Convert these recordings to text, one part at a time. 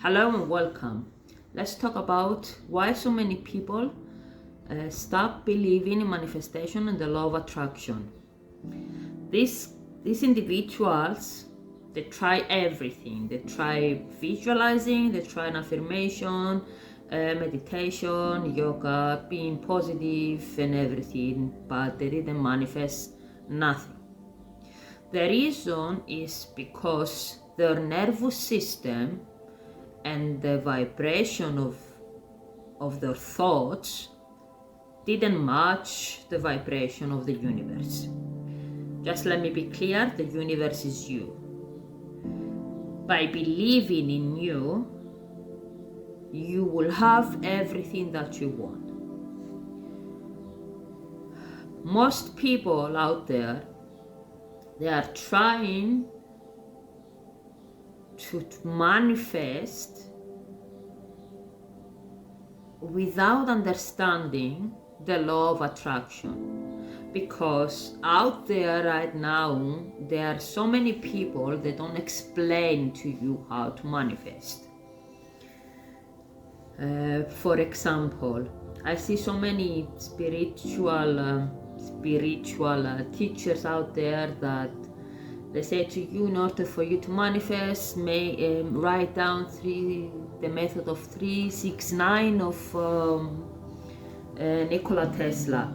Hello and welcome. Let's talk about why so many people stop believing in manifestation and the law of attraction. These individuals, they try everything. They try visualizing, they try an affirmation, meditation, yoga, being positive and everything, but they didn't manifest nothing. The reason is because their nervous system and the vibration of their thoughts didn't match the vibration of the universe. Just let me be clear, the universe is you. By believing in you, you will have everything that you want. Most people out there, they are trying to manifest without understanding the law of attraction, because out there right now there are so many people that don't explain to you how to manifest. For example, I see so many spiritual teachers out there that they say to you, in order for you to manifest, write down the method of 3-6-9 of Nikola Tesla.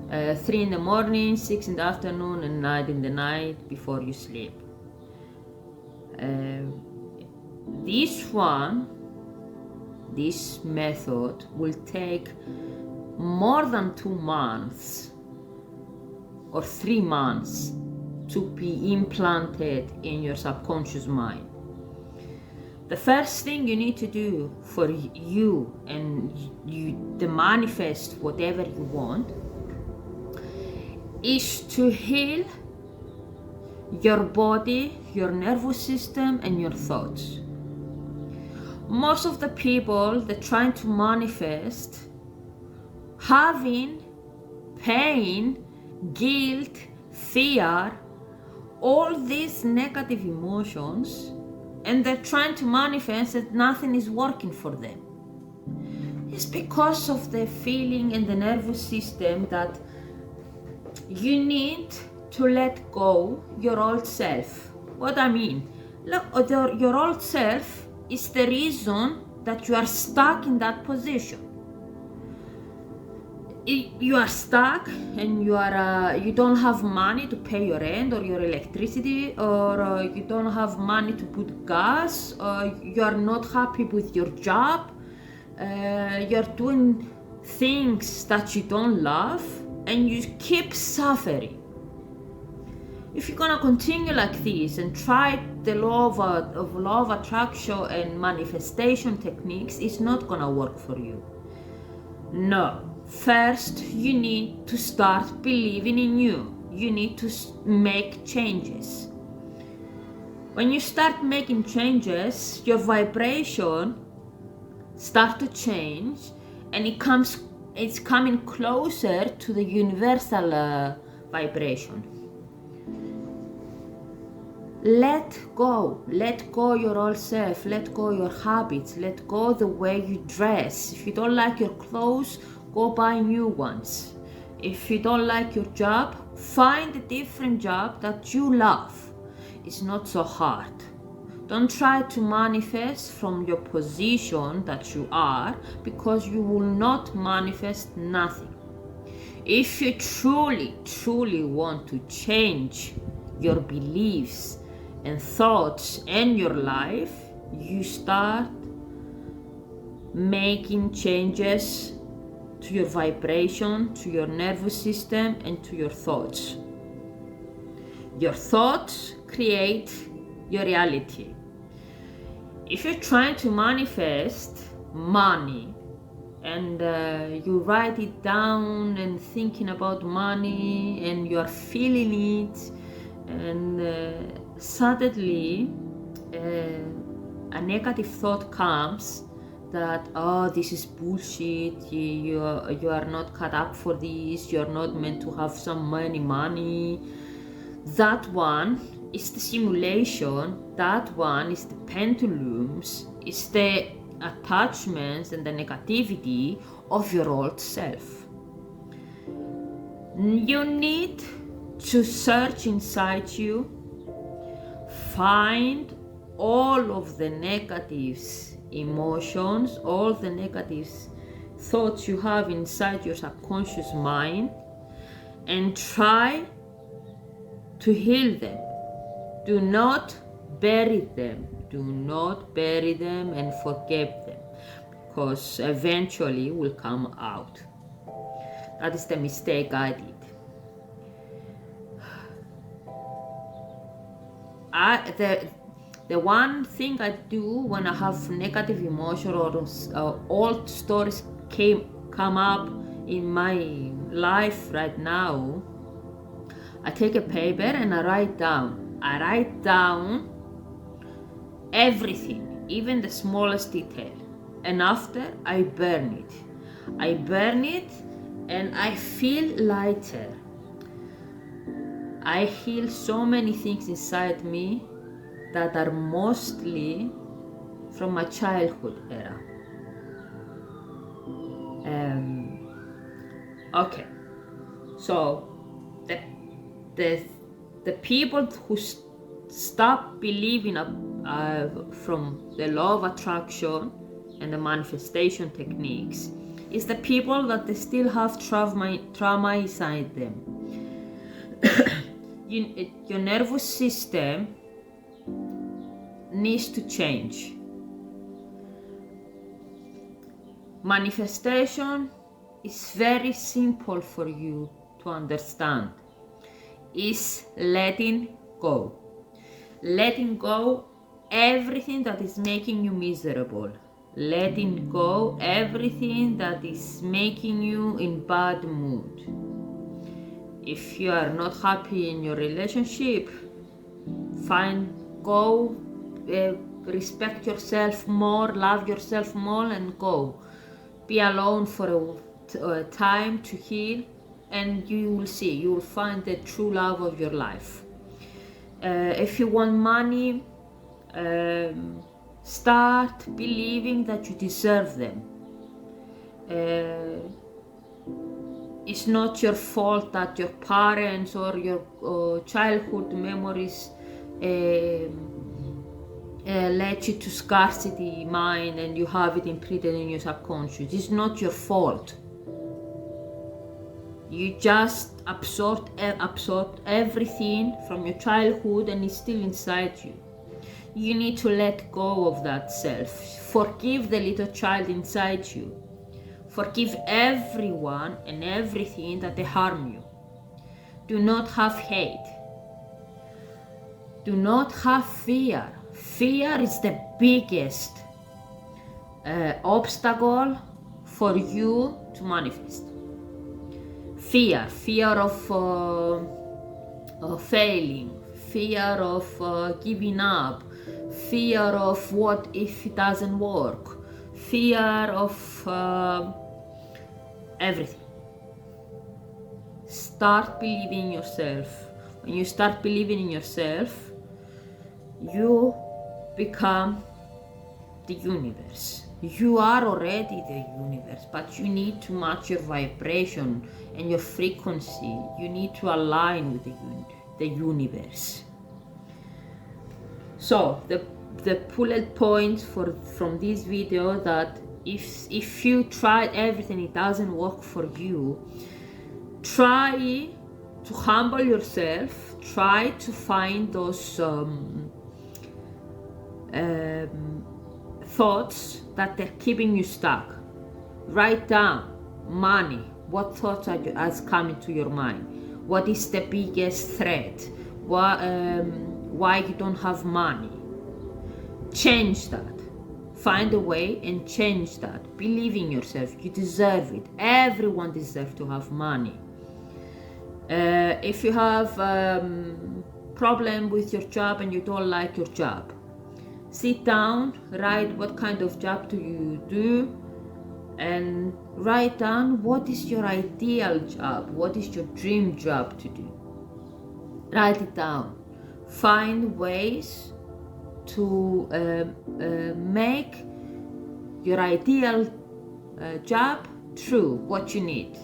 3 in the morning, 6 in the afternoon, and 9 in the night before you sleep. This method will take more than 2 months or 3 months to be implanted in your subconscious mind. The first thing you need to do for you and you to manifest whatever you want is to heal your body, your nervous system, and your thoughts. Most of the people that trying to manifest having pain, guilt, fear, all these negative emotions, and they're trying to manifest that nothing is working for them. It's because of the feeling in the nervous system that you need to let go your old self. What I mean? Look, your old self is the reason that you are stuck in that position. You are stuck and you don't have money to pay your rent or your electricity, or you don't have money to put gas, or you are not happy with your job, you're doing things that you don't love, and you keep suffering. If you're gonna continue like this and try the law of attraction and manifestation techniques, it's not gonna work for you. No. First, you need to start believing in you. You need to make changes. When you start making changes, your vibration starts to change, and it's coming closer to the universal vibration. Let go your old self, let go your habits, let go the way you dress. If you don't like your clothes, go buy new ones. If you don't like your job, find a different job that you love. It's not so hard. Don't try to manifest from your position that you are, because you will not manifest nothing. If you truly want to change your beliefs and thoughts and your life, you start making changes to your vibration, to your nervous system, and to your thoughts. Your thoughts create your reality. If you're trying to manifest money and you write it down and thinking about money and you're feeling it, and suddenly a negative thought comes that, oh, this is bullshit, you are not cut up for this, you're not meant to have some money. That one It's the simulation, that one is the pendulums, it's the attachments and the negativity of your old self. You need to search inside you, find all of the negatives emotions, all the negative thoughts you have inside your subconscious mind, and try to heal them. Do not bury them. Do not bury them and forget them, because eventually will come out. That is the mistake I did. The one thing I do when I have negative emotion or old stories come up in my life right now, I take a paper and I write down. I write down everything, even the smallest detail. And after, I burn it. I burn it and I feel lighter. I heal so many things inside me that are mostly from my childhood era. Okay, so the people who stop believing from the law of attraction and the manifestation techniques is the people that they still have trauma inside them. Your nervous system needs to change. Manifestation is very simple for you to understand. Is letting go. Letting go everything that is making you miserable. Letting go everything that is making you in bad mood. If you are not happy in your relationship, go, respect yourself more, love yourself more, and go. Be alone for a time to heal, and you will see, you will find the true love of your life. If you want money, start believing that you deserve them. It's not your fault that your parents or your childhood memories led you to scarcity mind and you have it imprinted in your subconscious. It's not your fault. You just absorbed everything from your childhood and it's still inside you. You need to let go of that self. Forgive the little child inside you. Forgive everyone and everything that they harm you. Do not have hate. Do not have fear. Fear is the biggest obstacle for you to manifest. Fear of failing, fear of giving up, fear of what if it doesn't work, fear of everything. Start believing in yourself. When you start believing in yourself, you become the universe. You are already the universe, but you need to match your vibration and your frequency. You need to align with the universe. So the bullet point from this video, that if you tried everything, it doesn't work for you, try to humble yourself. Try to find those thoughts that are keeping you stuck. Write down money. What thoughts are coming to your mind? What is the biggest threat? Why you don't have money? Change that. Find a way and change that. Believe in yourself. You deserve it. Everyone deserves to have money. If you have problem with your job and you don't like your job, sit down, write what kind of job do you do, and write down what is your ideal job, what is your dream job to do. Write it down. find ways to make your ideal job true, what you need.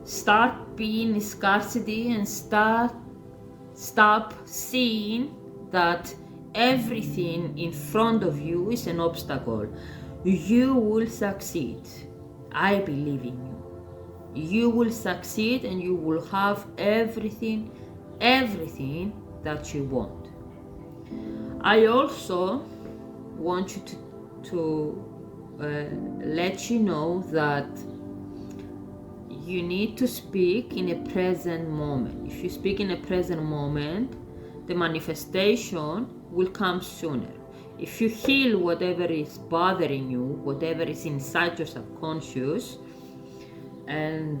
Start being in scarcity and stop seeing that everything in front of you is an obstacle. You will succeed. I believe in you. You will succeed and you will have everything that you want. I also want you to let you know that you need to speak in a present moment. If you speak in a present moment, the manifestation will come sooner. If you heal whatever is bothering you, whatever is inside your subconscious, and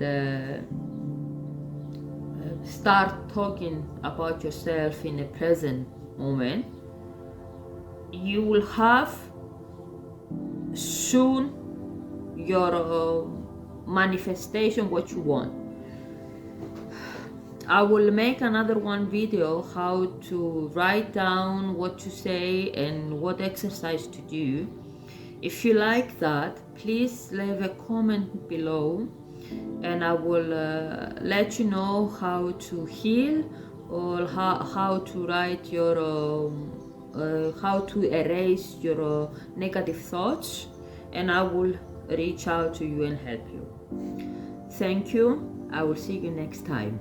start talking about yourself in a present moment, you will have soon your manifestation what you want. I will make another one video how to write down what to say and what exercise to do. If you like that, please leave a comment below and I will let you know how to heal or how to write your how to erase your negative thoughts, and I will reach out to you and help you. Thank you. I will see you next time.